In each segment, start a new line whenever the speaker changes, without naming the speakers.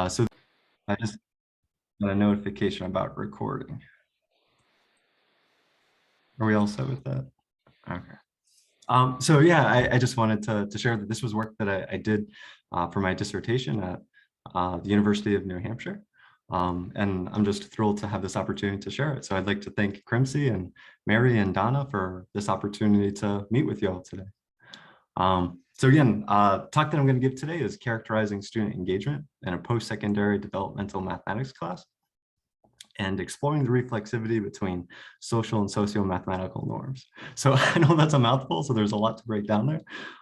So I just got a notification about recording. Are we all set with that? Okay. So yeah, I just wanted to share that this was work that I did for my dissertation at the University of New Hampshire. And I'm just thrilled to have this opportunity to share it. So I'd like to thank CRMSE and Mary and Donna for this opportunity to meet with you all today. So again, talk that I'm going to give today is characterizing student engagement in a post-secondary developmental mathematics class and exploring the reflexivity between social and socio-mathematical norms. So I know that's a mouthful, so there's a lot to break down there.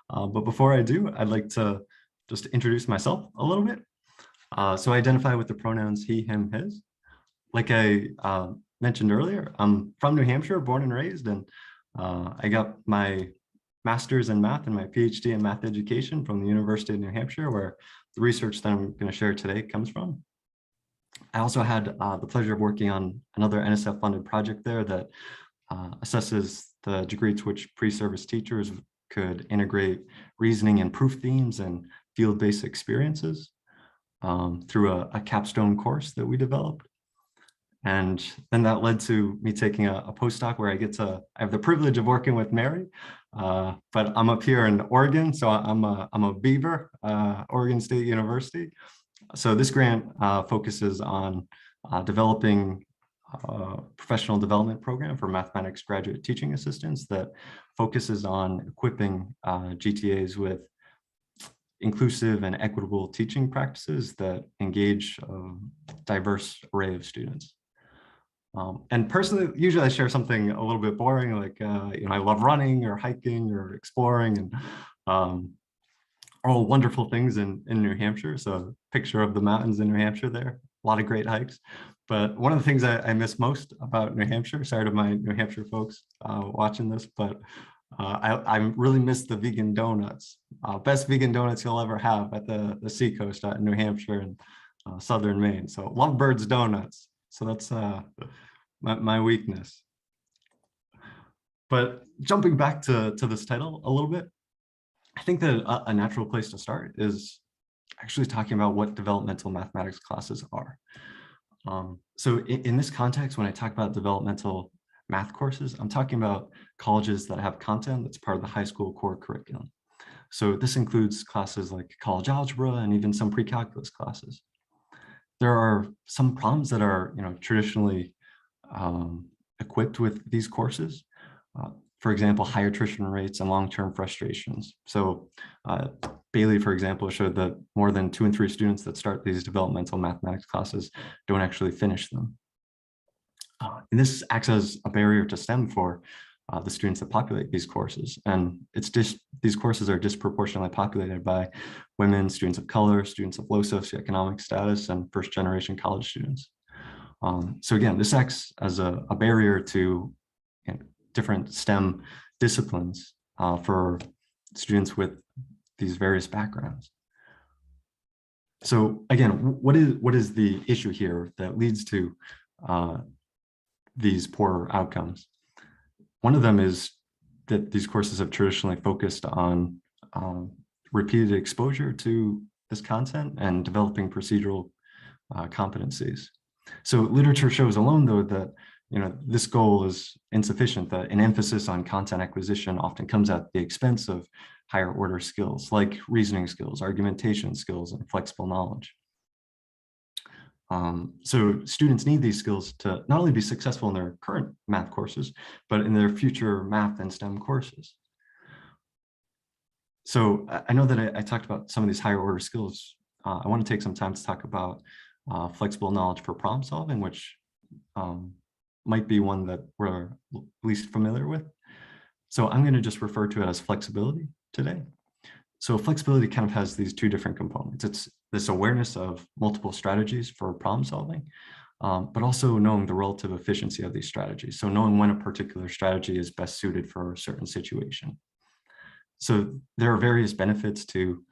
But before I do, I'd like to just introduce myself a little bit. So I identify with the pronouns he, him, his. Like I mentioned earlier, I'm from New Hampshire, born and raised, and I got my master's in math and my PhD in math education from the University of New Hampshire, where the research that I'm going to share today comes from. I also had the pleasure of working on another NSF-funded project there that assesses the degree to which pre-service teachers could integrate reasoning and proof themes and field-based experiences through a capstone course that we developed. And then that led to me taking a postdoc where I have the privilege of working with Mary, but I'm up here in Oregon, so I'm a Beaver, Oregon State University. So this grant focuses on developing a professional development program for mathematics graduate teaching assistants that focuses on equipping GTAs with inclusive and equitable teaching practices that engage a diverse array of students. And personally, usually I share something a little bit boring, like I love running or hiking or exploring, and all wonderful things in New Hampshire. So picture of the mountains in New Hampshire there, a lot of great hikes. But one of the things I miss most about New Hampshire, sorry to my New Hampshire folks watching this, but I really miss the vegan donuts. Best vegan donuts you'll ever have at the seacoast out in New Hampshire and southern Maine. So Lovebirds donuts. So that's my weakness. But jumping back to this title a little bit, I think that a natural place to start is actually talking about what developmental mathematics classes are. So in this context, when I talk about developmental math courses, I'm talking about colleges that have content that's part of the high school core curriculum. So this includes classes like college algebra and even some pre-calculus classes. There are some problems that are traditionally equipped with these courses. For example, high attrition rates and long-term frustrations. So Bailey, for example, showed that more than 2 in 3 students that start these developmental mathematics classes don't actually finish them. And this acts as a barrier to STEM for the students that populate these courses. And these courses are disproportionately populated by women, students of color, students of low socioeconomic status, and first-generation college students. So again, this acts as a barrier to different STEM disciplines for students with these various backgrounds. So again, what is the issue here that leads to these poor outcomes? One of them is that these courses have traditionally focused on repeated exposure to this content and developing procedural competencies. So literature shows alone, though, that this goal is insufficient, that an emphasis on content acquisition often comes at the expense of higher order skills like reasoning skills, argumentation skills, and flexible knowledge. So students need these skills to not only be successful in their current math courses, but in their future math and STEM courses. So I know that I talked about some of these higher order skills. I want to take some time to talk about flexible knowledge for problem solving, which might be one that we're least familiar with. So I'm going to just refer to it as flexibility today. So flexibility kind of has these 2 different components. It's this awareness of multiple strategies for problem solving, but also knowing the relative efficiency of these strategies. So knowing when a particular strategy is best suited for a certain situation. So there are various benefits to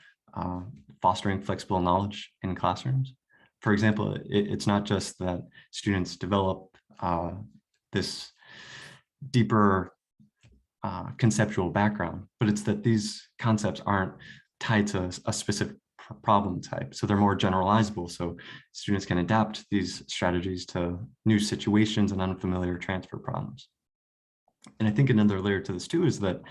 fostering flexible knowledge in classrooms. For example, it's not just that students develop this deeper conceptual background, but it's that these concepts aren't tied to a specific problem type. So they're more generalizable. So students can adapt these strategies to new situations and unfamiliar transfer problems. And I think another layer to this too is that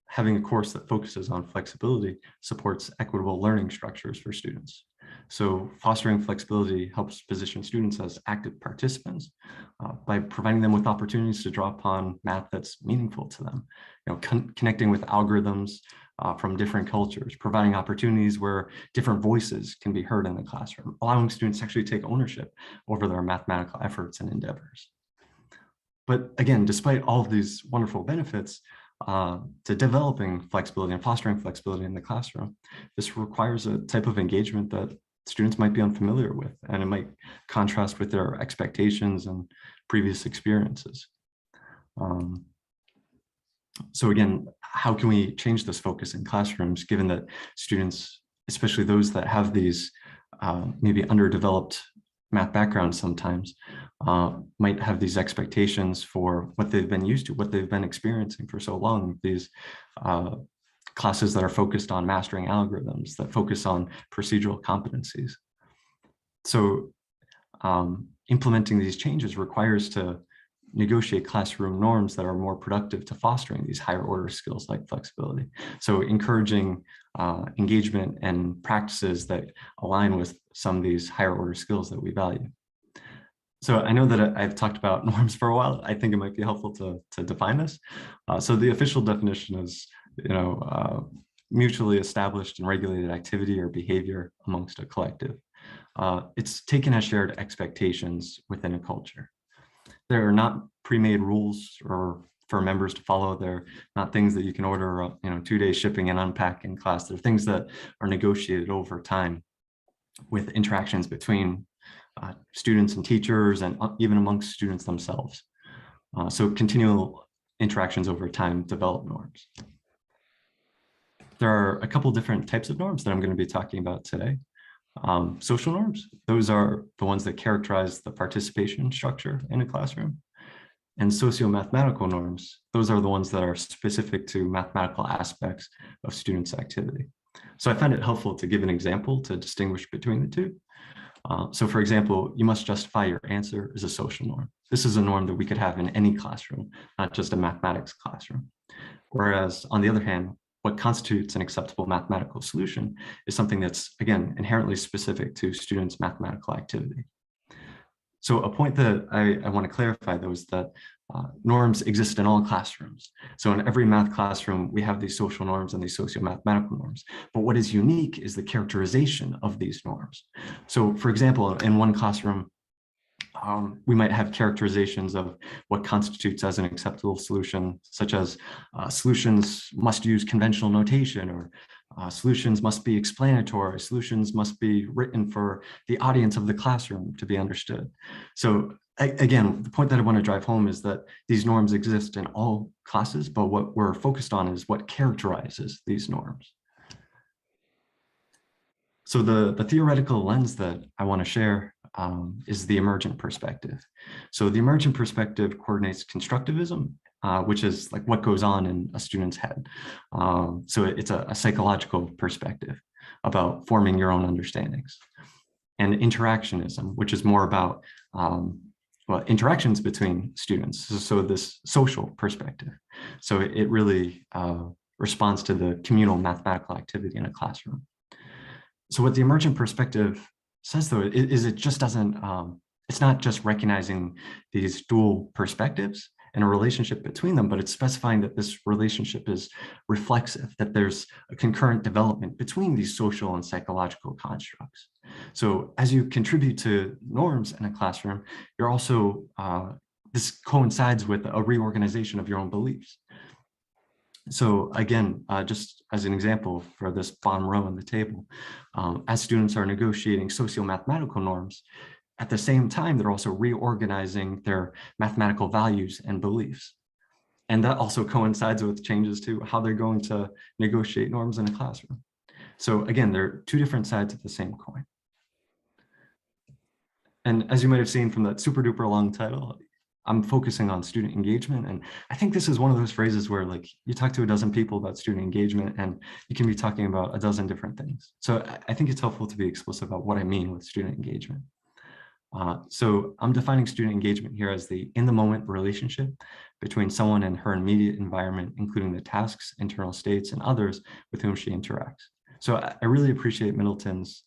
having a course that focuses on flexibility supports equitable learning structures for students. So fostering flexibility helps position students as active participants by providing them with opportunities to draw upon math that's meaningful to them. Connecting with algorithms from different cultures, providing opportunities where different voices can be heard in the classroom, allowing students to actually take ownership over their mathematical efforts and endeavors. But again, despite all of these wonderful benefits to developing flexibility and fostering flexibility in the classroom, this requires a type of engagement that students might be unfamiliar with, and it might contrast with their expectations and previous experiences. So again, how can we change this focus in classrooms, given that students, especially those that have these maybe underdeveloped math backgrounds sometimes, might have these expectations for what they've been used to, what they've been experiencing for so long, these classes that are focused on mastering algorithms, that focus on procedural competencies. So implementing these changes requires to negotiate classroom norms that are more productive to fostering these higher order skills like flexibility. So encouraging engagement and practices that align with some of these higher order skills that we value. So I know that I've talked about norms for a while. I think it might be helpful to define this. So the official definition is, mutually established and regulated activity or behavior amongst a collective. It's taken as shared expectations within a culture. There are not pre-made rules or for members to follow. They're not things that you can order, 2-day shipping and unpack in class. They're things that are negotiated over time with interactions between students and teachers, and even amongst students themselves. So continual interactions over time develop norms. There are a couple different types of norms that I'm going to be talking about today. Social norms, those are the ones that characterize the participation structure in a classroom. And socio-mathematical norms, those are the ones that are specific to mathematical aspects of students' activity. So I find it helpful to give an example to distinguish between the two. So for example, you must justify your answer is a social norm. This is a norm that we could have in any classroom, not just a mathematics classroom. Whereas on the other hand, what constitutes an acceptable mathematical solution is something that's, again, inherently specific to students' mathematical activity. So a point that I want to clarify, though, is that norms exist in all classrooms. So in every math classroom, we have these social norms and these socio-mathematical norms. But what is unique is the characterization of these norms. So for example, in one classroom, we might have characterizations of what constitutes as an acceptable solution, such as solutions must use conventional notation, or solutions must be explanatory, solutions must be written for the audience of the classroom to be understood. So again, the point that I want to drive home is that these norms exist in all classes, but what we're focused on is what characterizes these norms. So the theoretical lens that I want to share is the emergent perspective. So the emergent perspective coordinates constructivism, which is like what goes on in a student's head. So it's a psychological perspective about forming your own understandings. And interactionism, which is more about interactions between students. So this social perspective. So it really responds to the communal mathematical activity in a classroom. So what the emergent perspective says, though, is it just doesn't, it's not just recognizing these dual perspectives and a relationship between them, but it's specifying that this relationship is reflexive, that there's a concurrent development between these social and psychological constructs. So as you contribute to norms in a classroom, you're also, this coincides with a reorganization of your own beliefs. So again, just as an example for this bottom row on the table, as students are negotiating socio-mathematical norms, at the same time, they're also reorganizing their mathematical values and beliefs. And that also coincides with changes to how they're going to negotiate norms in a classroom. So again, they're two different sides of the same coin. And as you might have seen from that super duper long title, I'm focusing on student engagement. And I think this is one of those phrases where like you talk to a dozen people about student engagement and you can be talking about a dozen different things. So I think it's helpful to be explicit about what I mean with student engagement. So I'm defining student engagement here as the in-the-moment relationship between someone and her immediate environment, including the tasks, internal states, and others with whom she interacts. So I really appreciate Middleton's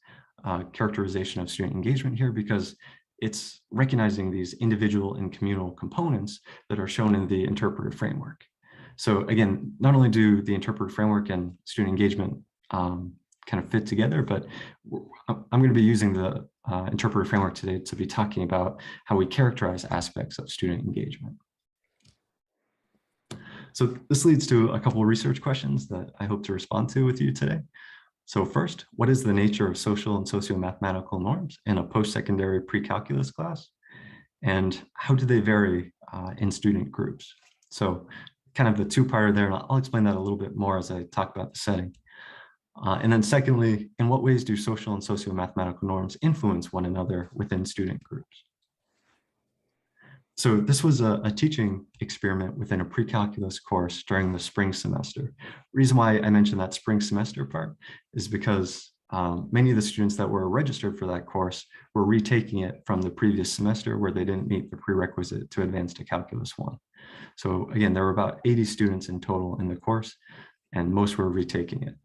characterization of student engagement here because it's recognizing these individual and communal components that are shown in the interpretive framework. So again, not only do the interpretive framework and student engagement kind of fit together, but I'm going to be using the interpretive framework today to be talking about how we characterize aspects of student engagement. So this leads to a couple of research questions that I hope to respond to with you today. So first, what is the nature of social and socio-mathematical norms in a post-secondary pre-calculus class? And how do they vary in student groups? So kind of the two-parter there, and I'll explain that a little bit more as I talk about the setting. And then secondly, in what ways do social and socio-mathematical norms influence one another within student groups? So this was a teaching experiment within a pre-calculus course during the spring semester. Reason why I mentioned that spring semester part is because many of the students that were registered for that course were retaking it from the previous semester where they didn't meet the prerequisite to advance to Calculus 1. So again, there were about 80 students in total in the course, and most were retaking it.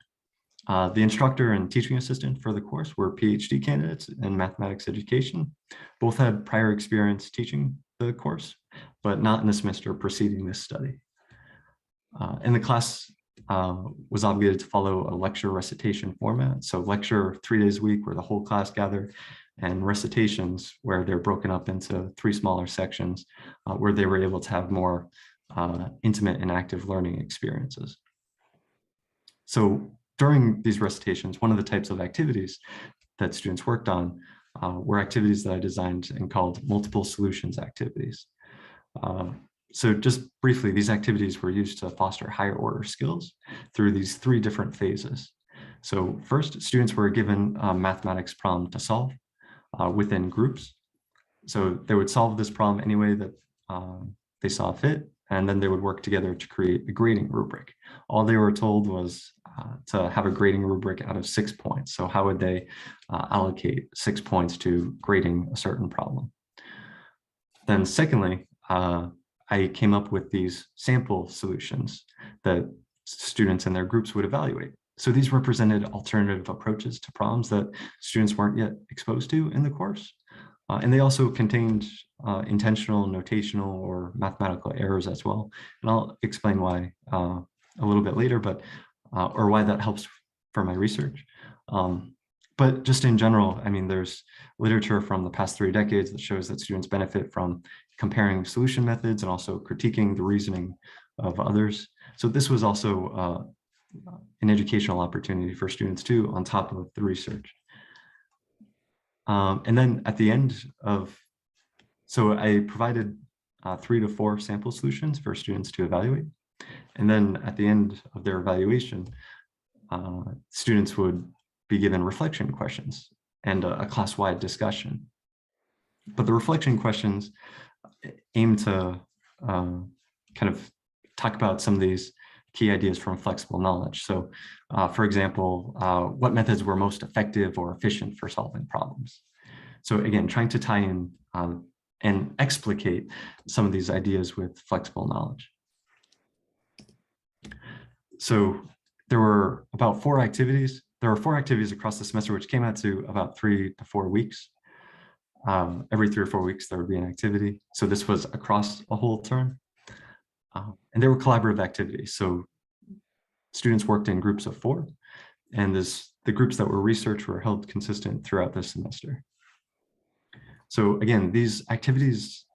The instructor and teaching assistant for the course were PhD candidates in mathematics education. Both had prior experience teaching the course, but not in the semester preceding this study. And the class was obligated to follow a lecture recitation format. So lecture 3 days a week where the whole class gathered, and recitations where they're broken up into 3 smaller sections where they were able to have more intimate and active learning experiences. So during these recitations, one of the types of activities that students worked on were activities that I designed and called multiple solutions activities. So just briefly, these activities were used to foster higher order skills through these 3 different phases. So first, students were given a mathematics problem to solve within groups. So they would solve this problem any way that they saw fit, and then they would work together to create a grading rubric. All they were told was to have a grading rubric out of 6 points. So how would they allocate 6 points to grading a certain problem? Then secondly, I came up with these sample solutions that students and their groups would evaluate. So these represented alternative approaches to problems that students weren't yet exposed to in the course. And they also contained intentional, notational, or mathematical errors as well. And I'll explain why a little bit later, but or why that helps for my research. But just in general, I mean, there's literature from the past 3 decades that shows that students benefit from comparing solution methods and also critiquing the reasoning of others. So this was also an educational opportunity for students too, on top of the research. And then at the end of, so I provided 3 to 4 sample solutions for students to evaluate. And then at the end of their evaluation, students would be given reflection questions and a class-wide discussion. But the reflection questions aim to kind of talk about some of these key ideas from flexible knowledge. So for example, what methods were most effective or efficient for solving problems? So again, trying to tie in and explicate some of these ideas with flexible knowledge. So there were about 4 activities. There were 4 activities across the semester, which came out to about 3 to 4 weeks. Every 3 or 4 weeks, there would be an activity. So this was across a whole term. And they were collaborative activities. So students worked in groups of 4, and the groups that were researched were held consistent throughout the semester. So again, these activities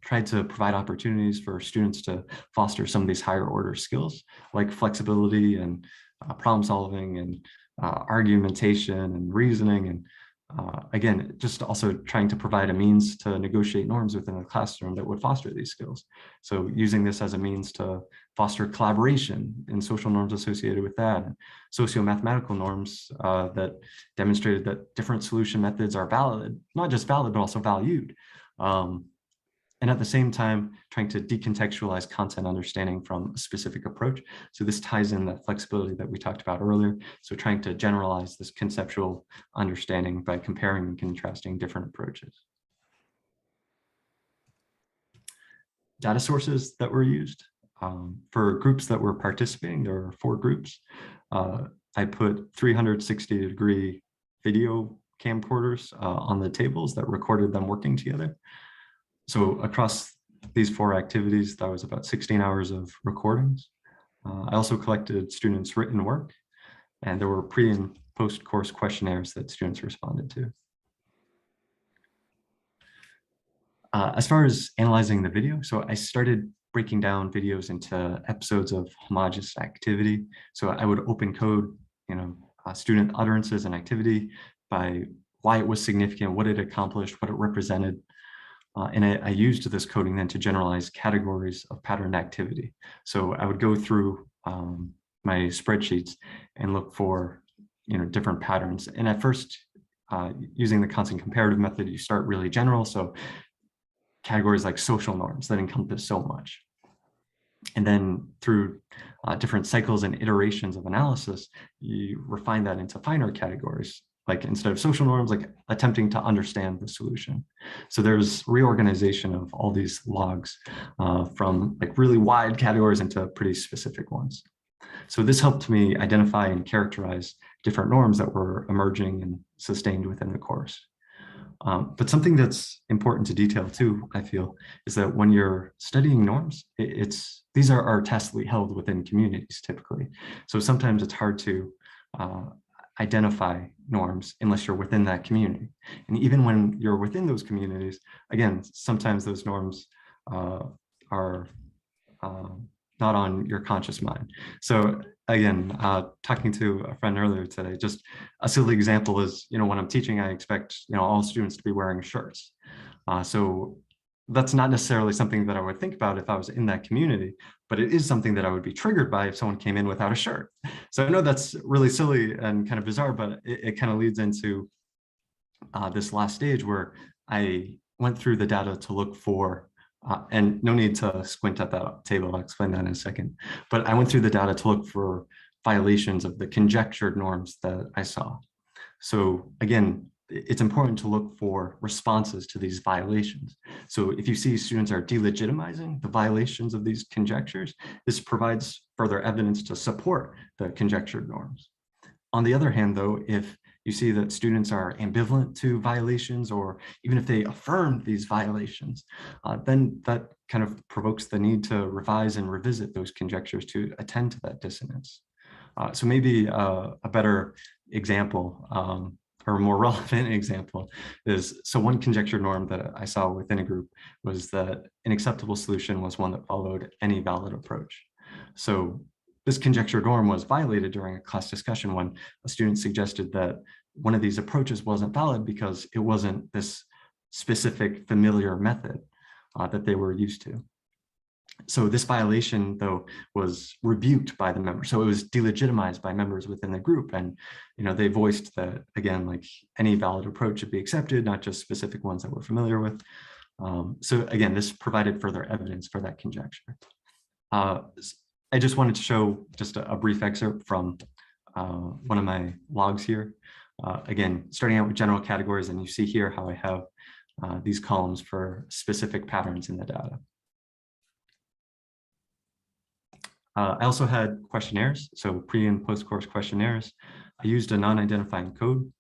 tried to provide opportunities for students to foster some of these higher order skills like flexibility and problem solving and argumentation and reasoning. And again, just also trying to provide a means to negotiate norms within the classroom that would foster these skills. So using this as a means to foster collaboration and social norms associated with that, socio-mathematical norms that demonstrated that different solution methods are valid, not just valid, but also valued. and at the same time, trying to decontextualize content understanding from a specific approach. So this ties in that flexibility that we talked about earlier. So trying to generalize this conceptual understanding by comparing and contrasting different approaches. Data sources that were used. For groups that were participating, there were 4 groups. I put 360-degree video camcorders on the tables that recorded them working together. So across these 4 activities, that was about 16 hours of recordings. I also collected students' written work, and there were pre and post-course questionnaires that students responded to. As far as analyzing the video, so I started breaking down videos into episodes of homogeneous activity. So I would open code, student utterances and activity by why it was significant, what it accomplished, what it represented. And I used this coding then to generalize categories of pattern activity. So I would go through my spreadsheets and look for different patterns. And at first, using the constant comparative method, you start really general. So categories like social norms that encompass so much. And then through different cycles and iterations of analysis, you refine that into finer categories, like instead of social norms, like attempting to understand the solution. So there's reorganization of all these logs from like really wide categories into pretty specific ones. So this helped me identify and characterize different norms that were emerging and sustained within the course. But something that's important to detail too, I feel, is that when you're studying norms, these are tacitly held within communities typically. So sometimes it's hard to identify norms unless you're within that community. And even when you're within those communities, again, sometimes those norms are not on your conscious mind. So again, talking to a friend earlier today, just a silly example is, when I'm teaching, I expect, all students to be wearing shirts. So that's not necessarily something that I would think about if I was in that community, but it is something that I would be triggered by if someone came in without a shirt. So I know that's really silly and kind of bizarre, but it kind of leads into this last stage where I went through the data to look for and no need to squint at that table, I'll explain that in a second. But I went through the data to look for violations of the conjectured norms that I saw. So again, it's important to look for responses to these violations. So if you see students are delegitimizing the violations of these conjectures, this provides further evidence to support the conjectured norms. On the other hand, though, if you see that students are ambivalent to violations, or even if they affirm these violations, then that kind of provokes the need to revise and revisit those conjectures to attend to that dissonance. So maybe a better example, or a more relevant example is, so one conjecture norm that I saw within a group was that an acceptable solution was one that followed any valid approach. So this conjecture norm was violated during a class discussion when a student suggested that one of these approaches wasn't valid because it wasn't this specific familiar method that they were used to. So this violation, though, was rebuked by the members. So it was delegitimized by members within the group. And, they voiced that, again, like any valid approach should be accepted, not just specific ones that we're familiar with. So again, this provided further evidence for that conjecture. I just wanted to show just a brief excerpt from one of my logs here. Again, starting out with general categories, and you see here how I have these columns for specific patterns in the data. I also had questionnaires, so pre and post-course questionnaires. I used a non-identifying code.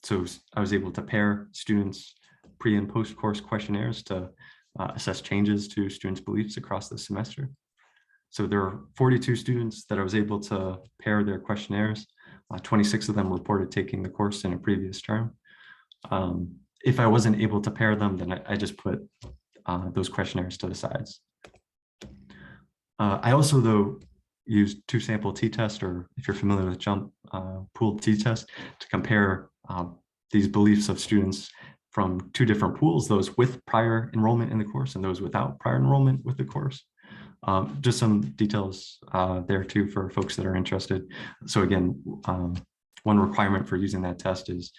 So I was able to pair students' pre and post-course questionnaires to assess changes to students' beliefs across the semester. So there are 42 students that I was able to pair their questionnaires. 26 of them reported taking the course in a previous term. If I wasn't able to pair them, then I just put those questionnaires to the sides. I also, though, used two-sample t-test, or if you're familiar with jump pool t-test, to compare these beliefs of students from 2 different pools, those with prior enrollment in the course and those without prior enrollment with the course. Just some details there too for folks that are interested. So again, one requirement for using that test is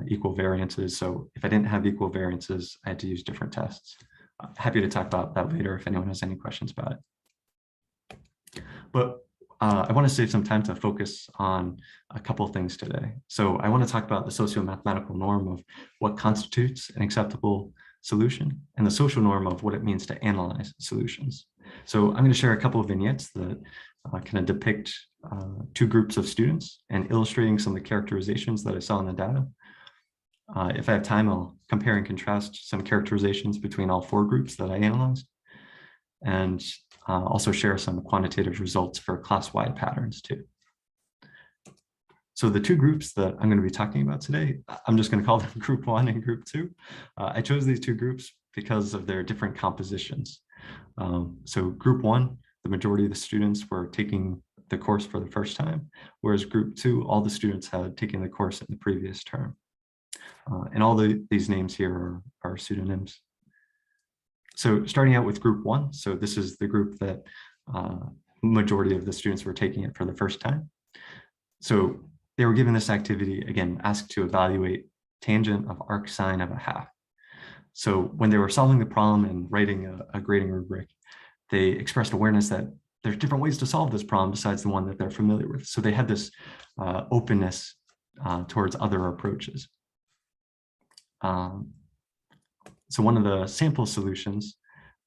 equal variances. So if I didn't have equal variances, I had to use different tests. happy to talk about that later if anyone has any questions about it. But I want to save some time to focus on a couple of things today. So I want to talk about the socio-mathematical norm of what constitutes an acceptable solution and the social norm of what it means to analyze solutions. So I'm going to share a couple of vignettes that kind of depict two groups of students and illustrating some of the characterizations that I saw in the data. If I have time, I'll compare and contrast some characterizations between all four groups that I analyzed, and also share some quantitative results for class-wide patterns too. So the two groups that I'm going to be talking about today, I'm just going to call them group 1 and group 2. I chose these two groups because of their different compositions. So group 1, the majority of the students were taking the course for the first time, whereas group 2, all the students had taken the course in the previous term. And all these names here are pseudonyms. So starting out with group 1, so this is the group that majority of the students were taking it for the first time. So they were given this activity, again, asked to evaluate tangent of arc sine of a half. So when they were solving the problem and writing a grading rubric, they expressed awareness that there's different ways to solve this problem besides the one that they're familiar with. So they had this openness towards other approaches. So one of the sample solutions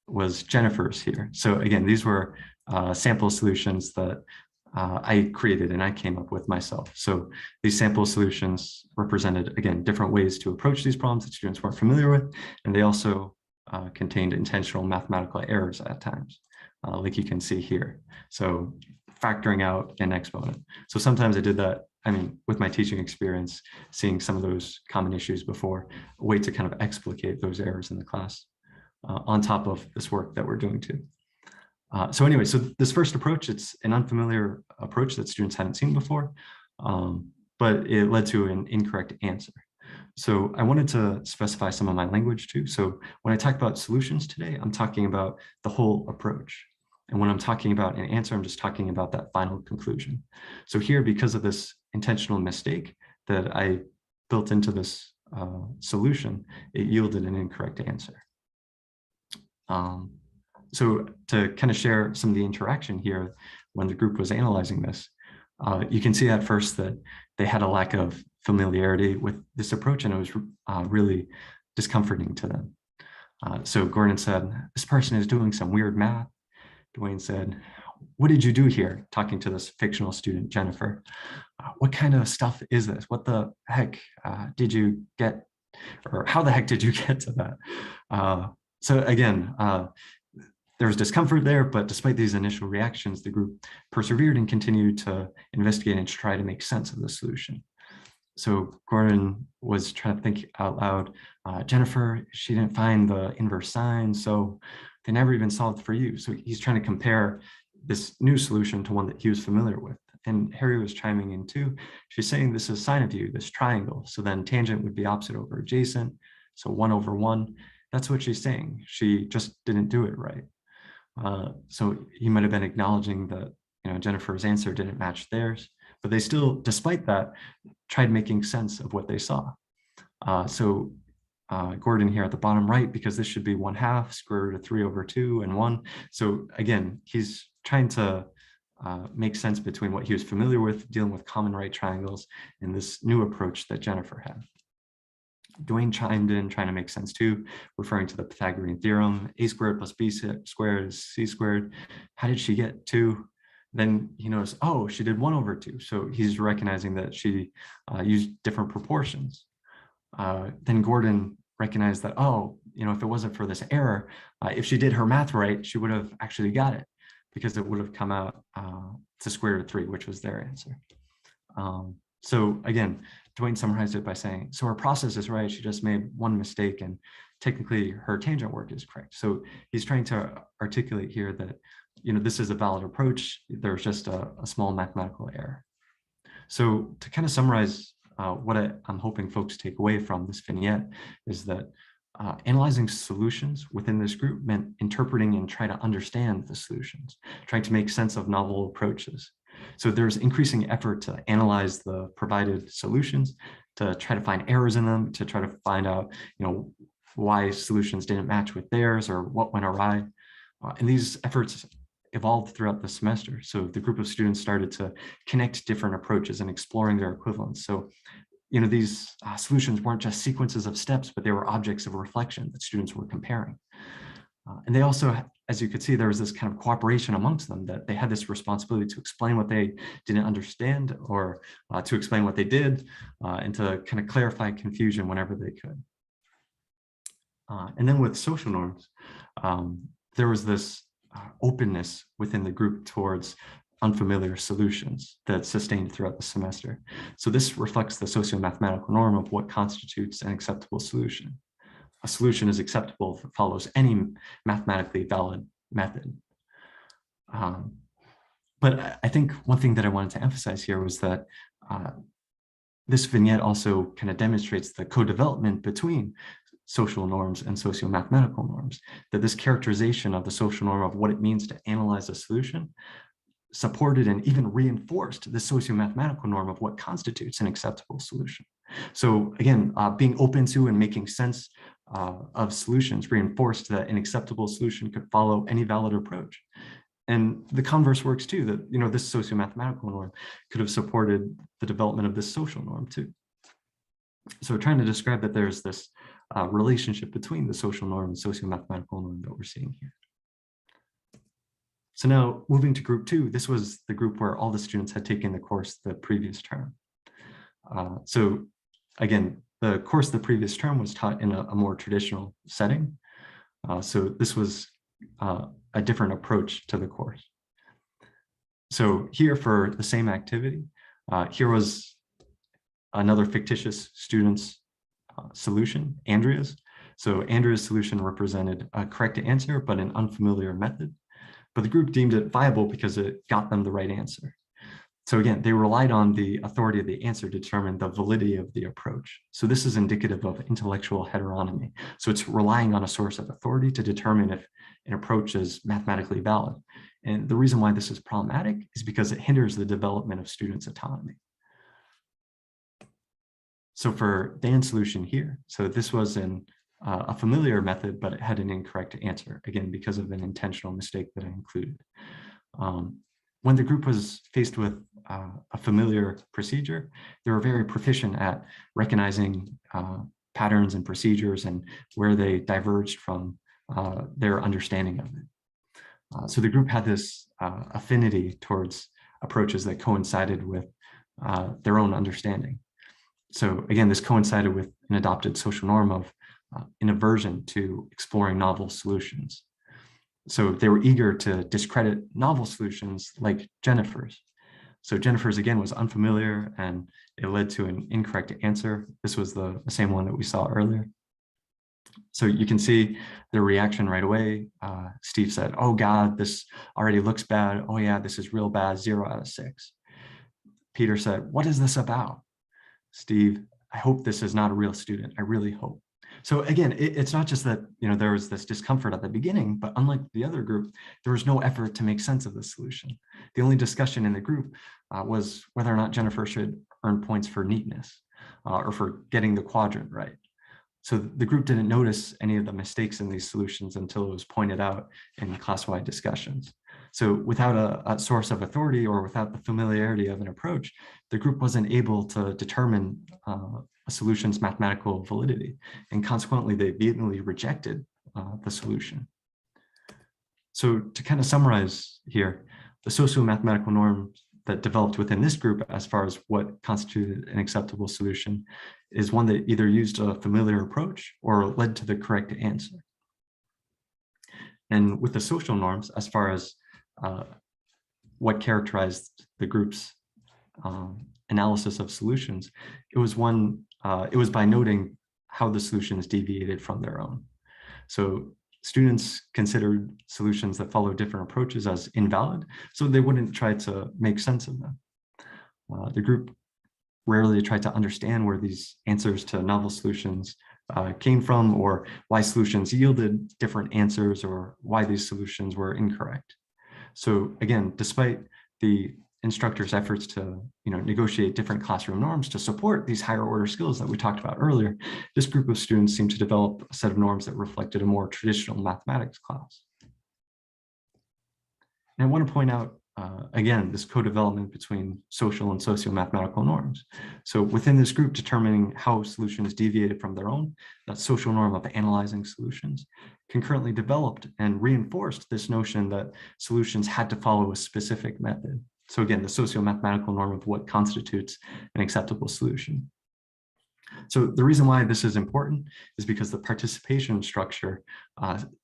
was Jennifer's here. So again, these were sample solutions that I created and I came up with myself. So these sample solutions represented, again, different ways to approach these problems that students weren't familiar with, and they also contained intentional mathematical errors at times, like you can see here. So factoring out an exponent. So sometimes I did that, I mean, with my teaching experience, seeing some of those common issues before, a way to kind of explicate those errors in the class on top of this work that we're doing too. So anyway, so this first approach, it's an unfamiliar approach that students hadn't seen before, but it led to an incorrect answer. So I wanted to specify some of my language too. So when I talk about solutions today, I'm talking about the whole approach. And when I'm talking about an answer, I'm just talking about that final conclusion. So here, because of this intentional mistake that I built into this solution, it yielded an incorrect answer. So to kind of share some of the interaction here when the group was analyzing this, you can see at first that they had a lack of familiarity with this approach, and it was really discomforting to them. So Gordon said, "This person is doing some weird math." Dwayne said, "What did you do here?" Talking to this fictional student, Jennifer. "What kind of stuff is this? What the heck did you get, or how the heck did you get to that?" So again, there was discomfort there, but despite these initial reactions, the group persevered and continued to investigate and try to make sense of the solution. So Gordon was trying to think out loud. Jennifer, she didn't find the inverse sine, so they never even solved for you. So he's trying to compare this new solution to one that he was familiar with. And Harry was chiming in too. She's saying this is sine of u, this triangle. So then tangent would be opposite over adjacent. So 1 over 1. That's what she's saying. She just didn't do it right. So he might have been acknowledging that, Jennifer's answer didn't match theirs, but they still, despite that, tried making sense of what they saw. So Gordon here at the bottom right, because this should be 1/2 square root of 3 over 2 and 1. So again, he's trying to make sense between what he was familiar with, dealing with common right triangles, and this new approach that Jennifer had. Dwayne chimed in, trying to make sense too, referring to the Pythagorean theorem, a squared plus b squared is c squared. How did she get 2? Then he knows, oh, she did 1 over 2. So he's recognizing that she used different proportions. Then Gordon recognized that, oh, if it wasn't for this error, if she did her math right, she would have actually got it, because it would have come out to square root of 3, which was their answer. So again, Dwayne summarized it by saying, so her process is right, she just made one mistake, and technically her tangent work is correct. So he's trying to articulate here that, this is a valid approach, there's just a small mathematical error. So to kind of summarize what I'm hoping folks take away from this vignette is that analyzing solutions within this group meant interpreting and trying to understand the solutions, trying to make sense of novel approaches. So there's increasing effort to analyze the provided solutions, to try to find errors in them, to try to find out, why solutions didn't match with theirs or what went awry. And these efforts evolved throughout the semester. So the group of students started to connect different approaches and exploring their equivalents. So, these solutions weren't just sequences of steps, but they were objects of reflection that students were comparing. And they also, as you could see, there was this kind of cooperation amongst them, that they had this responsibility to explain what they didn't understand, or to explain what they did, and to kind of clarify confusion whenever they could. And then with social norms, there was this openness within the group towards unfamiliar solutions that sustained throughout the semester. So this reflects the socio-mathematical norm of what constitutes an acceptable solution. A solution is acceptable if it follows any mathematically valid method. But I think one thing that I wanted to emphasize here was that this vignette also kind of demonstrates the co-development between social norms and socio-mathematical norms, that this characterization of the social norm of what it means to analyze a solution supported and even reinforced the socio-mathematical norm of what constitutes an acceptable solution. So again, being open to and making sense of solutions reinforced that an acceptable solution could follow any valid approach. And the converse works too, that this socio-mathematical norm could have supported the development of this social norm too. So trying to describe that there's this relationship between the social norm and socio-mathematical norm that we're seeing here. So now moving to group 2, this was the group where all the students had taken the course the previous term. So again, the course the previous term was taught in a more traditional setting. So this was a different approach to the course. So here for the same activity, here was another fictitious student's solution, Andrea's. So Andrea's solution represented a correct answer, but an unfamiliar method. But the group deemed it viable because it got them the right answer. So again, they relied on the authority of the answer to determine the validity of the approach. So this is indicative of intellectual heteronomy. So it's relying on a source of authority to determine if an approach is mathematically valid. And the reason why this is problematic is because it hinders the development of students' autonomy. So for Dan's solution here, so this was a familiar method, but it had an incorrect answer, again, because of an intentional mistake that I included. When the group was faced with a familiar procedure, they were very proficient at recognizing patterns and procedures and where they diverged from their understanding of it. So the group had this affinity towards approaches that coincided with their own understanding. So again, this coincided with an adopted social norm of an aversion to exploring novel solutions. So they were eager to discredit novel solutions like Jennifer's. So Jennifer's, again, was unfamiliar and it led to an incorrect answer. This was the same one that we saw earlier. So you can see their reaction right away. Steve said, "Oh God, this already looks bad. Oh yeah, this is real bad, 0 out of 6. Peter said, "What is this about?" Steve, "I hope this is not a real student. I really hope." So again, it's not just that there was this discomfort at the beginning, but unlike the other group, there was no effort to make sense of the solution. The only discussion in the group was whether or not Jennifer should earn points for neatness or for getting the quadrant right. So the group didn't notice any of the mistakes in these solutions until it was pointed out in class-wide discussions. So without a source of authority or without the familiarity of an approach, the group wasn't able to determine a solution's mathematical validity, and consequently they vehemently rejected the solution. So to kind of summarize here, the socio-mathematical norms that developed within this group as far as what constituted an acceptable solution is one that either used a familiar approach or led to the correct answer. And with the social norms, as far as what characterized the group's analysis of solutions, it was by noting how the solutions deviated from their own. So students considered solutions that follow different approaches as invalid, so they wouldn't try to make sense of them. The group rarely tried to understand where these answers to novel solutions came from, or why solutions yielded different answers, or why these solutions were incorrect. So again, despite the instructors' efforts to negotiate different classroom norms to support these higher order skills that we talked about earlier, this group of students seemed to develop a set of norms that reflected a more traditional mathematics class. And I want to point out, again, this co-development between social and socio-mathematical norms. So within this group, determining how solutions deviated from their own, that social norm of analyzing solutions, concurrently developed and reinforced this notion that solutions had to follow a specific method. So again, the socio-mathematical norm of what constitutes an acceptable solution. So the reason why this is important is because the participation structure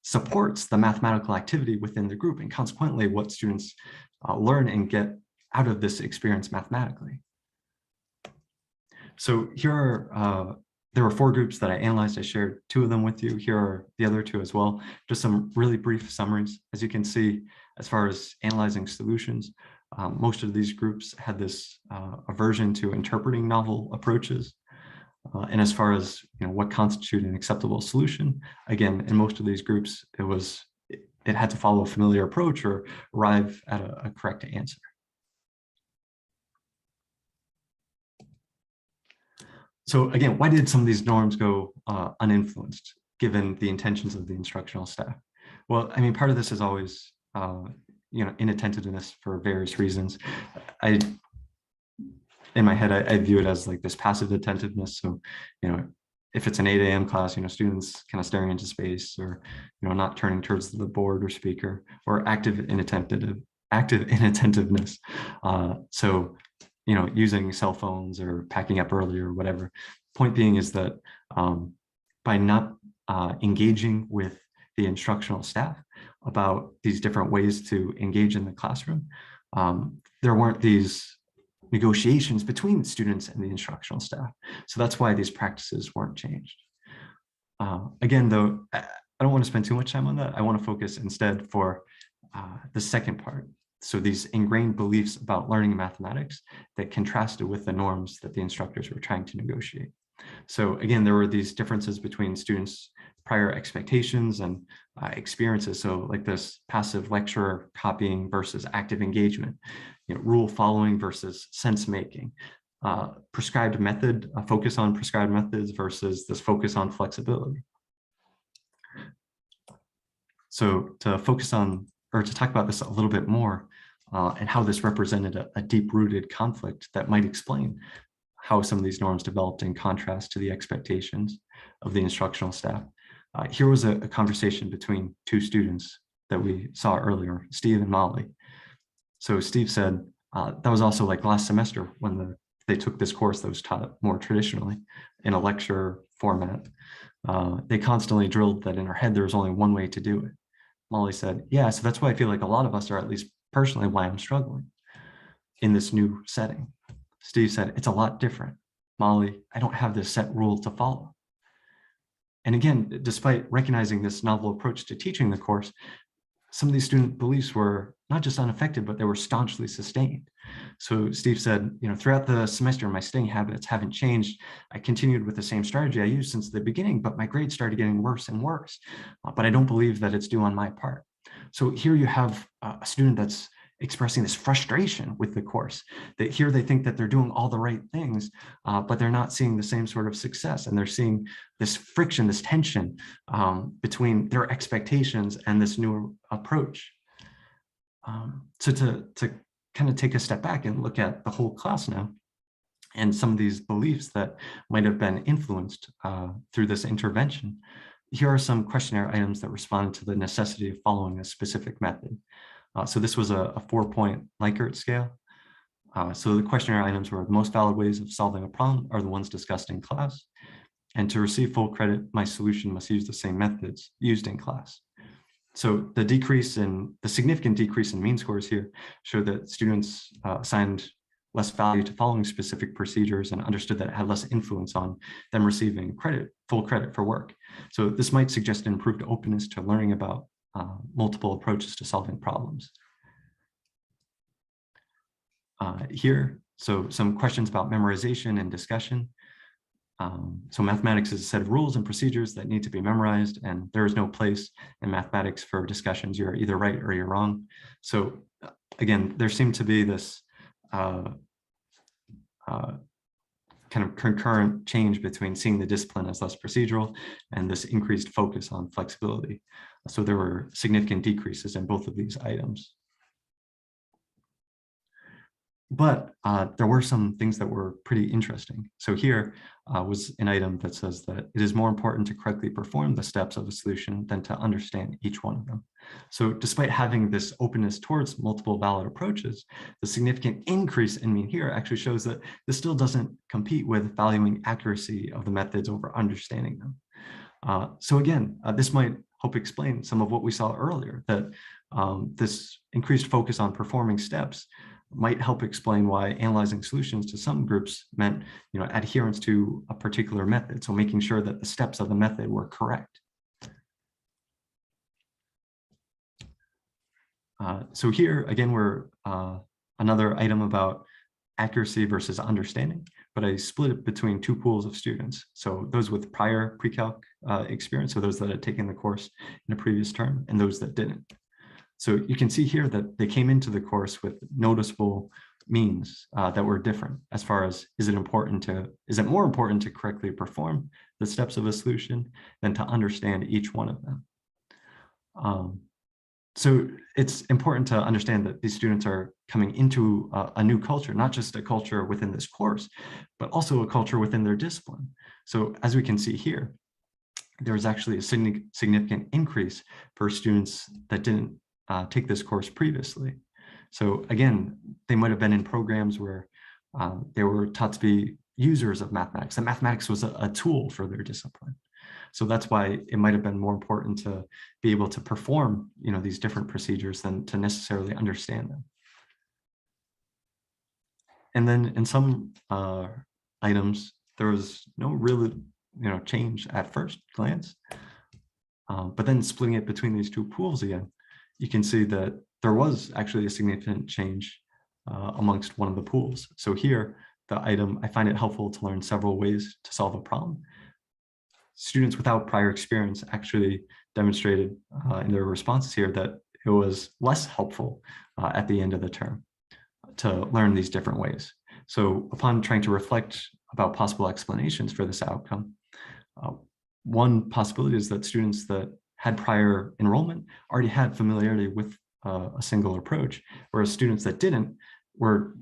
supports the mathematical activity within the group, and consequently what students learn and get out of this experience mathematically. So here are, there were 4 groups that I analyzed. I shared 2 of them with you. Here are the other 2 as well. Just some really brief summaries. As you can see, as far as analyzing solutions, most of these groups had this aversion to interpreting novel approaches. And as far as what constitutes an acceptable solution, again, in most of these groups, it had to follow a familiar approach or arrive at a correct answer. So again, why did some of these norms go uninfluenced, given the intentions of the instructional staff? Well, I mean, part of this is always inattentiveness for various reasons. In my head, I view it as like this passive attentiveness. So, if it's an 8 a.m. class, students kind of staring into space, or, not turning towards the board or speaker, or active inattentiveness. So, using cell phones or packing up early or whatever. Point being is that by not engaging with the instructional staff about these different ways to engage in the classroom, there weren't these negotiations between students and the instructional staff. So that's why these practices weren't changed. Again, though, I don't want to spend too much time on that. I want to focus instead for the second part. So these ingrained beliefs about learning mathematics that contrasted with the norms that the instructors were trying to negotiate. So again, there were these differences between students' prior expectations and experiences. So like this passive lecturer copying versus active engagement, rule following versus sense making, prescribed method, a focus on prescribed methods versus this focus on flexibility. So to focus on, or to talk about this a little bit more, and how this represented a deep-rooted conflict that might explain how some of these norms developed in contrast to the expectations of the instructional staff. Here was a conversation between 2 students that we saw earlier, Steve and Molly. So Steve said, that was also like last semester when they took this course that was taught more traditionally in a lecture format. They constantly drilled that in our head there was only one way to do it. Molly said, yeah, so that's why I feel like a lot of us are, at least personally, why I'm struggling in this new setting. Steve said, it's a lot different. Molly, I don't have this set rule to follow. And again, despite recognizing this novel approach to teaching the course, some of these student beliefs were not just unaffected, but they were staunchly sustained. So Steve said, throughout the semester, my studying habits haven't changed. I continued with the same strategy I used since the beginning, but my grades started getting worse and worse. But I don't believe that it's due on my part. So here you have a student that's expressing this frustration with the course, that here they think that they're doing all the right things, but they're not seeing the same sort of success. And they're seeing this friction, this tension between their expectations and this new approach. So to kind of take a step back and look at the whole class now, and some of these beliefs that might have been influenced through this intervention, here are some questionnaire items that responded to the necessity of following a specific method. So this was a 4-point Likert scale. So the questionnaire items were: the most valid ways of solving a problem are the ones discussed in class. And to receive full credit, my solution must use the same methods used in class. So the significant decrease in mean scores here showed that students assigned less value to following specific procedures and understood that it had less influence on them receiving full credit for work. So this might suggest an improved openness to learning about multiple approaches to solving problems. Here, so some questions about memorization and discussion. So mathematics is a set of rules and procedures that need to be memorized, and there is no place in mathematics for discussions. You're either right or you're wrong. So again, there seemed to be this uh, uh, kind of concurrent change between seeing the discipline as less procedural and this increased focus on flexibility. So there were significant decreases in both of these items. But there were some things that were pretty interesting. So here was an item that says that it is more important to correctly perform the steps of a solution than to understand each one of them. So despite having this openness towards multiple valid approaches, the significant increase in mean here actually shows that this still doesn't compete with valuing accuracy of the methods over understanding them. So again, this might help explain some of what we saw earlier, that this increased focus on performing steps might help explain why analyzing solutions to some groups meant, adherence to a particular method. So making sure that the steps of the method were correct. So here, again, we're another item about accuracy versus understanding, but I split it between two pools of students. So those with prior pre-calc experience, so those that had taken the course in a previous term, and those that didn't. So you can see here that they came into the course with noticeable means that were different as far as, is it more important to correctly perform the steps of a solution than to understand each one of them? So it's important to understand that these students are coming into a new culture, not just a culture within this course, but also a culture within their discipline. So as we can see here, there was actually a significant increase for students that didn't take this course previously. So again, they might have been in programs where they were taught to be users of mathematics, and mathematics was a tool for their discipline. So that's why it might have been more important to be able to perform, these different procedures than to necessarily understand them. And then in some items, there was no real, change at first glance. But then splitting it between these two pools again, you can see that there was actually a significant change amongst one of the pools. So here, the item, I find it helpful to learn several ways to solve a problem. Students without prior experience actually demonstrated in their responses here that it was less helpful at the end of the term to learn these different ways. So upon trying to reflect about possible explanations for this outcome, one possibility is that students that had prior enrollment already had familiarity with a single approach, whereas students that didn't were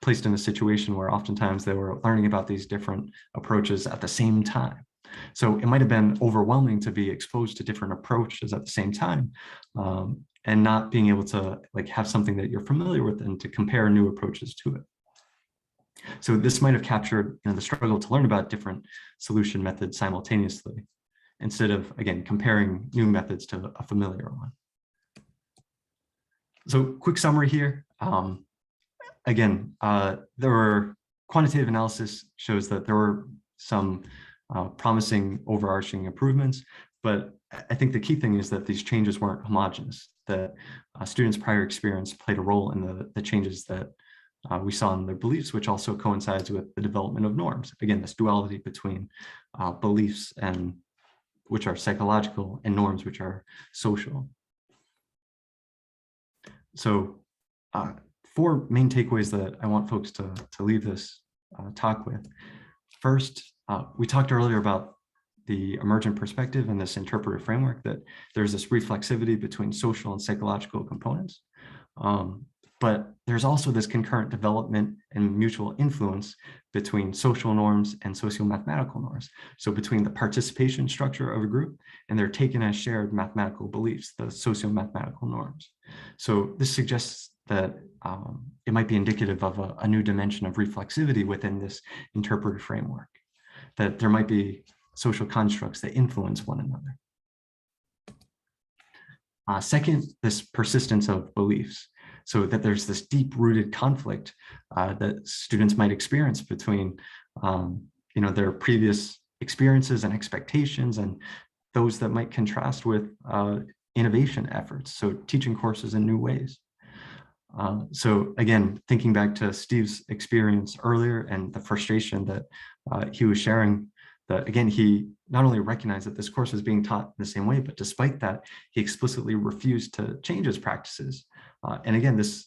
placed in a situation where oftentimes they were learning about these different approaches at the same time. So it might have been overwhelming to be exposed to different approaches at the same time, and not being able to have something that you're familiar with and to compare new approaches to it. So this might have captured the struggle to learn about different solution methods simultaneously, instead of, again, comparing new methods to a familiar one. So quick summary here. Again, there were quantitative analysis shows that there were some promising overarching improvements, but I think the key thing is that these changes weren't homogeneous, that students' prior experience played a role in the changes that we saw in their beliefs, which also coincides with the development of norms. Again, this duality between beliefs and which are psychological and norms which are social. So 4 main takeaways that I want folks to leave this talk with. First, we talked earlier about the emergent perspective and this interpretive framework, that there's this reflexivity between social and psychological components. But there's also this concurrent development and mutual influence between social norms and socio-mathematical norms. So between the participation structure of a group and their taken as shared mathematical beliefs, the socio-mathematical norms. So this suggests that it might be indicative of a new dimension of reflexivity within this interpretive framework, that there might be social constructs that influence one another. Second, this persistence of beliefs. So that there's this deep-rooted conflict that students might experience between, their previous experiences and expectations, and those that might contrast with innovation efforts. So teaching courses in new ways. So again, thinking back to Steve's experience earlier and the frustration that he was sharing, that again, he not only recognized that this course was being taught the same way, but despite that, he explicitly refused to change his practices. And again, this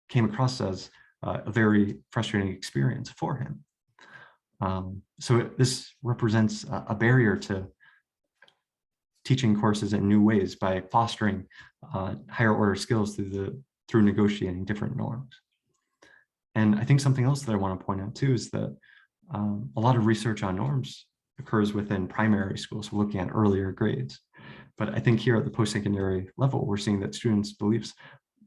came across as a very frustrating experience for him. So this represents a barrier to teaching courses in new ways by fostering higher order skills through negotiating different norms. And I think something else that I want to point out too is that a lot of research on norms occurs within primary schools, so looking at earlier grades. But I think here at the post-secondary level, we're seeing that students' beliefs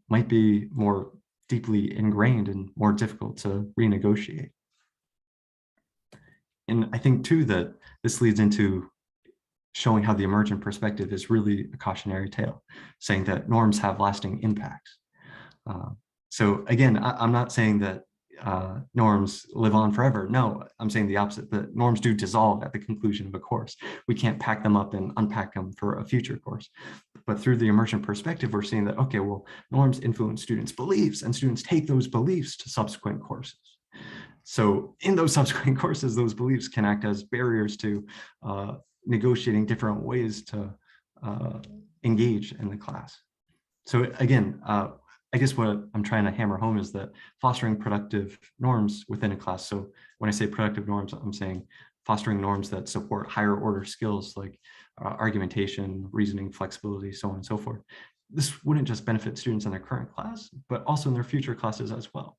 might be more deeply ingrained and more difficult to renegotiate. And I think too that this leads into showing how the emergent perspective is really a cautionary tale, saying that norms have lasting impacts. So again, I'm not saying that norms live on forever. No, I'm saying the opposite, that norms do dissolve at the conclusion of a course. We can't pack them up and unpack them for a future course. But through the emergent perspective, we're seeing that, okay, well, norms influence students' beliefs and students take those beliefs to subsequent courses. So in those subsequent courses, those beliefs can act as barriers to negotiating different ways to engage in the class. So again, I guess what I'm trying to hammer home is that fostering productive norms within a class. So when I say productive norms, I'm saying fostering norms that support higher order skills like argumentation, reasoning, flexibility, so on and so forth. This wouldn't just benefit students in their current class, but also in their future classes as well.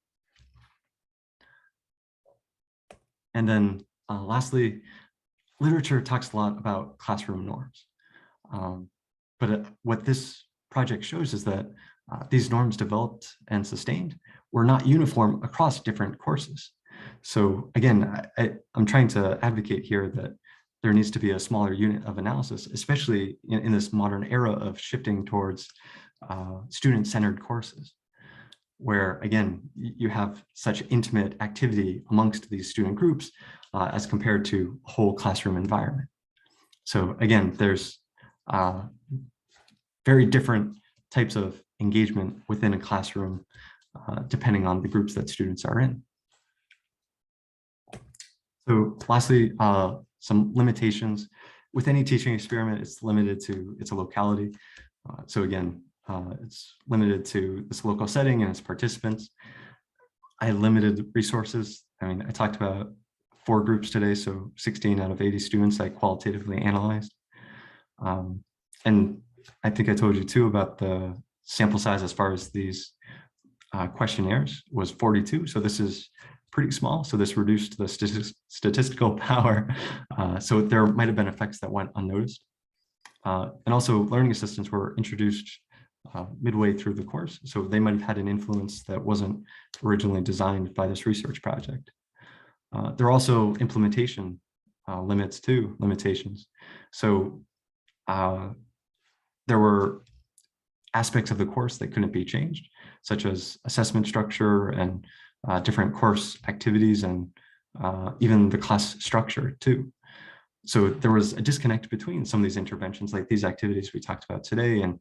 And then lastly, literature talks a lot about classroom norms. But what this project shows is that these norms developed and sustained were not uniform across different courses. So again, I'm trying to advocate here that there needs to be a smaller unit of analysis, especially in this modern era of shifting towards student-centered courses, where again, you have such intimate activity amongst these student groups as compared to a whole classroom environment. So again, there's very different types of engagement within a classroom, depending on the groups that students are in. So lastly, some limitations. With any teaching experiment, it's limited to its locality. So again, it's limited to this local setting and its participants. I had limited resources. I mean, I talked about 4 groups today, so 16 out of 80 students I qualitatively analyzed. And I think I told you too about the sample size as far as these questionnaires was 42. So this is pretty small. So this reduced the statistical power. So there might have been effects that went unnoticed. And also learning assistants were introduced midway through the course. So they might have had an influence that wasn't originally designed by this research project. There are also implementation limitations. So there were aspects of the course that couldn't be changed, such as assessment structure and different course activities and even the class structure too. So there was a disconnect between some of these interventions, like these activities we talked about today, and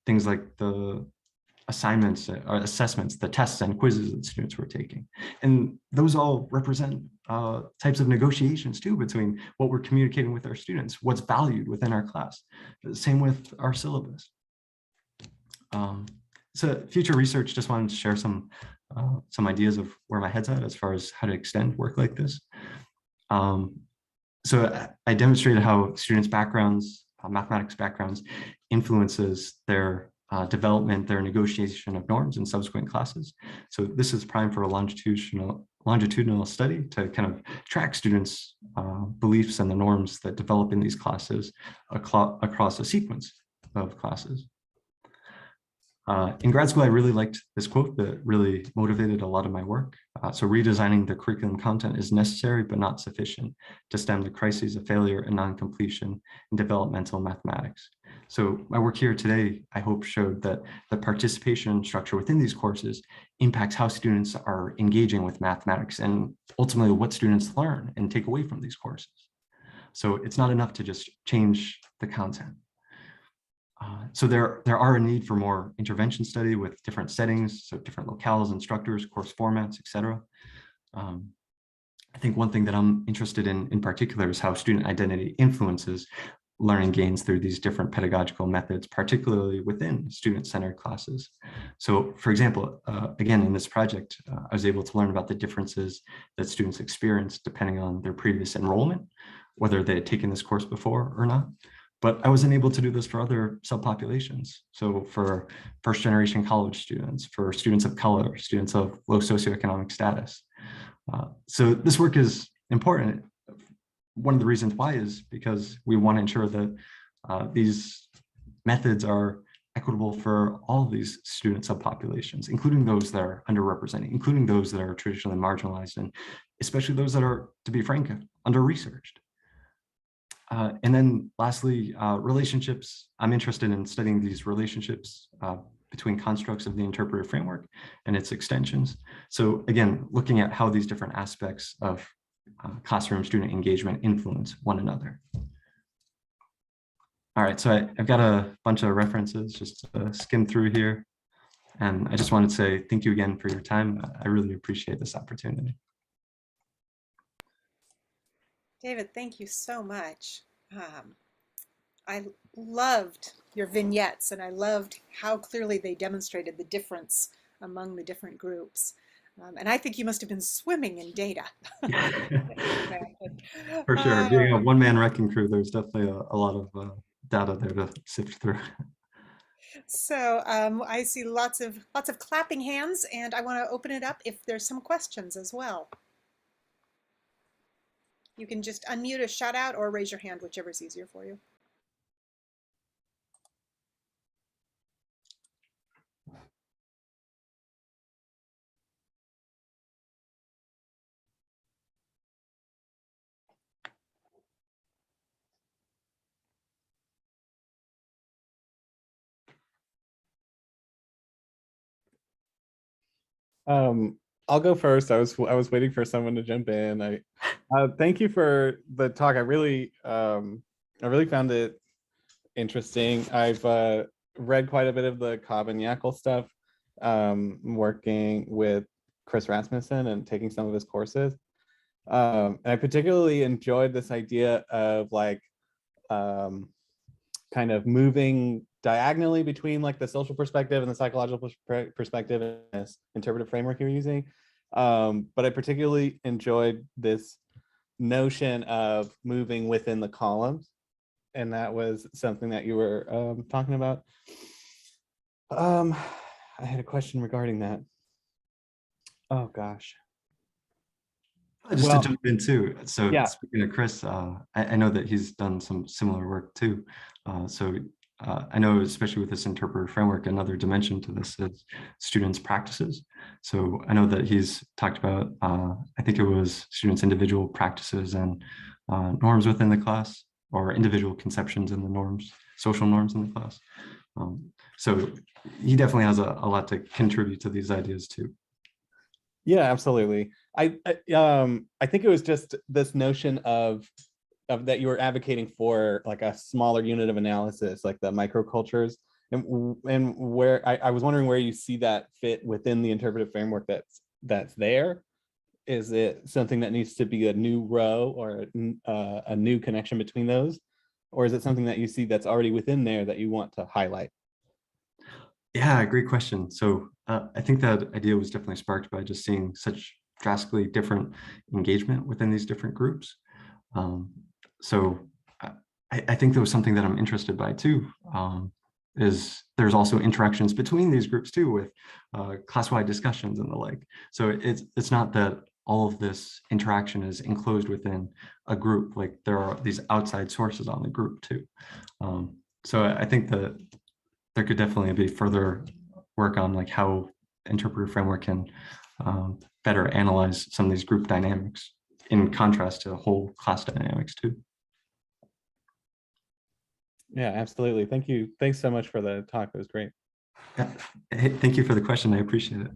things like the assignments or assessments, the tests and quizzes that students were taking. And those all represent types of negotiations too, between what we're communicating with our students, what's valued within our class. Same with our syllabus. So future research, just wanted to share some ideas of where my head's at as far as how to extend work like this. So I demonstrated how students' backgrounds, mathematics backgrounds, influences their development, their negotiation of norms in subsequent classes. So this is prime for a longitudinal study to kind of track students' beliefs and the norms that develop in these classes across a sequence of classes. In grad school, I really liked this quote that really motivated a lot of my work. So redesigning the curriculum content is necessary, but not sufficient to stem the crises of failure and non-completion in developmental mathematics. So my work here today, I hope, showed that the participation structure within these courses impacts how students are engaging with mathematics and ultimately what students learn and take away from these courses. So it's not enough to just change the content. So there are a need for more intervention study with different settings, so different locales, instructors, course formats, etc. I think one thing that I'm interested in particular is how student identity influences learning gains through these different pedagogical methods, particularly within student-centered classes. So for example, again, in this project, I was able to learn about the differences that students experience depending on their previous enrollment, whether they had taken this course before or not. But I wasn't able to do this for other subpopulations. So for first generation college students, for students of color, students of low socioeconomic status. So this work is important. One of the reasons why is because we want to ensure that these methods are equitable for all of these student subpopulations, including those that are underrepresented, including those that are traditionally marginalized, and especially those that are, to be frank, under-researched. And then lastly, relationships. I'm interested in studying these relationships between constructs of the interpretive framework and its extensions. So again, looking at how these different aspects of classroom student engagement influence one another. All right, so I've got a bunch of references just to skim through here. And I just wanted to say thank you again for your time. I really appreciate this opportunity.
David, thank you so much. I loved your vignettes, and I loved how clearly they demonstrated the difference among the different groups. And I think you must have been swimming in data.
For sure, being a one-man wrecking crew, there's definitely a lot of data there to sift through.
So I see lots of clapping hands, and I want to open it up if there's some questions as well. You can just unmute a shout out or raise your hand, whichever is easier for you.
I'll go first. I was waiting for someone to jump in. Thank you for the talk. I really found it interesting. I've read quite a bit of the Cobb and Yackel stuff, working with Chris Rasmussen and taking some of his courses. And I particularly enjoyed this idea of like kind of moving diagonally between like the social perspective and the psychological perspective in this interpretive framework you're using. But I particularly enjoyed this notion of moving within the columns. And that was something that you were talking about. I had a question regarding that. Oh gosh.
Just to jump in too. So
yeah.
Speaking of Chris, I know that he's done some similar work too. I know, especially with this interpretive framework, another dimension to this is students' practices. So I know that he's talked about, I think it was students' individual practices and norms within the class, or individual conceptions in the norms, social norms in the class. So he definitely has a lot to contribute to these ideas too.
Yeah, absolutely. I think it was just this notion of that you were advocating for like a smaller unit of analysis, like the microcultures, and where I was wondering where you see that fit within the interpretive framework that's there. Is it something that needs to be a new row or a new connection between those, or is it something that you see that's already within there that you want to highlight?
Yeah, great question. So I think that idea was definitely sparked by just seeing such drastically different engagement within these different groups. So I think that was something that I'm interested by too, is there's also interactions between these groups too with class-wide discussions and the like. So it's not that all of this interaction is enclosed within a group, like there are these outside sources on the group too. So I think that there could definitely be further work on like how interpretive framework can better analyze some of these group dynamics in contrast to whole class dynamics too.
Yeah, absolutely. Thank you. Thanks so much for the talk. It was great.
Yeah. Hey, thank you for the question. I appreciate it.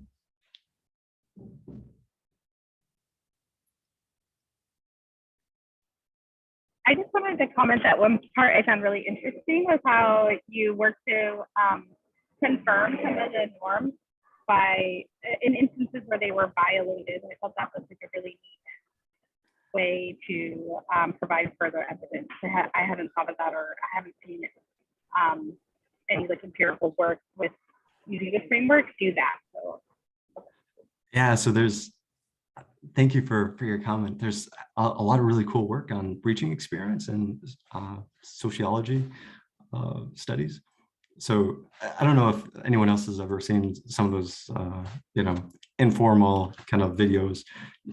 I just wanted to comment that one part I found really interesting was how you work to confirm some of the norms by in instances where they were violated. I thought that was like a really neat way to provide further evidence. I haven't thought of that, or I haven't seen any like empirical work with using this framework do that. So
Yeah, so thank you for your comment. There's a lot of really cool work on breaching experience and sociology studies. So I don't know if anyone else has ever seen some of those, informal kind of videos.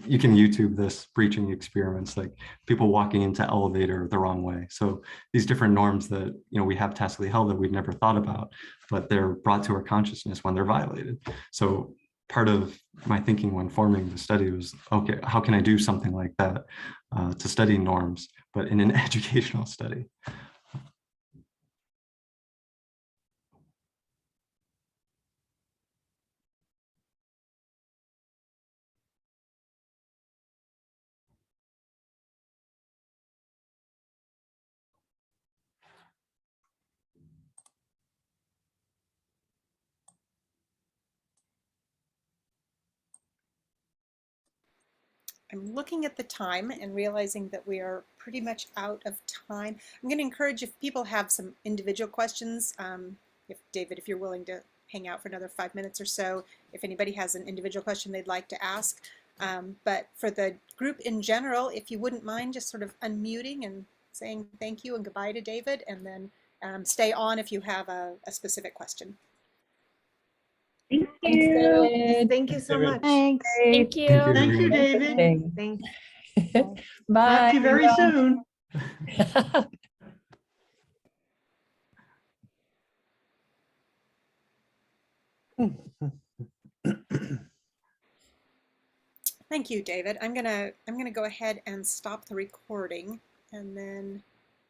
You can YouTube this breaching experiments, like people walking into elevator the wrong way. So these different norms that, we have tacitly held that we've never thought about, but they're brought to our consciousness when they're violated. So part of my thinking when forming the study was, okay, how can I do something like that to study norms, but in an educational study?
I'm looking at the time and realizing that we are pretty much out of time. I'm going to encourage, if people have some individual questions, if you're willing to hang out for another 5 minutes or so, if anybody has an individual question they'd like to ask. But for the group in general, if you wouldn't mind just sort of unmuting and saying thank you and goodbye to David, and then stay on if you have a specific question.
thank
Thanks,
you.
David.
Thank you so
David.
much.
Thanks.
Thank you.
Thank you,
Thank you,
everyone.
David.
Interesting.
Thanks.
Bye.
Talk to you very
everyone.
soon.
Thank you, David. I'm gonna go ahead and stop the recording, and then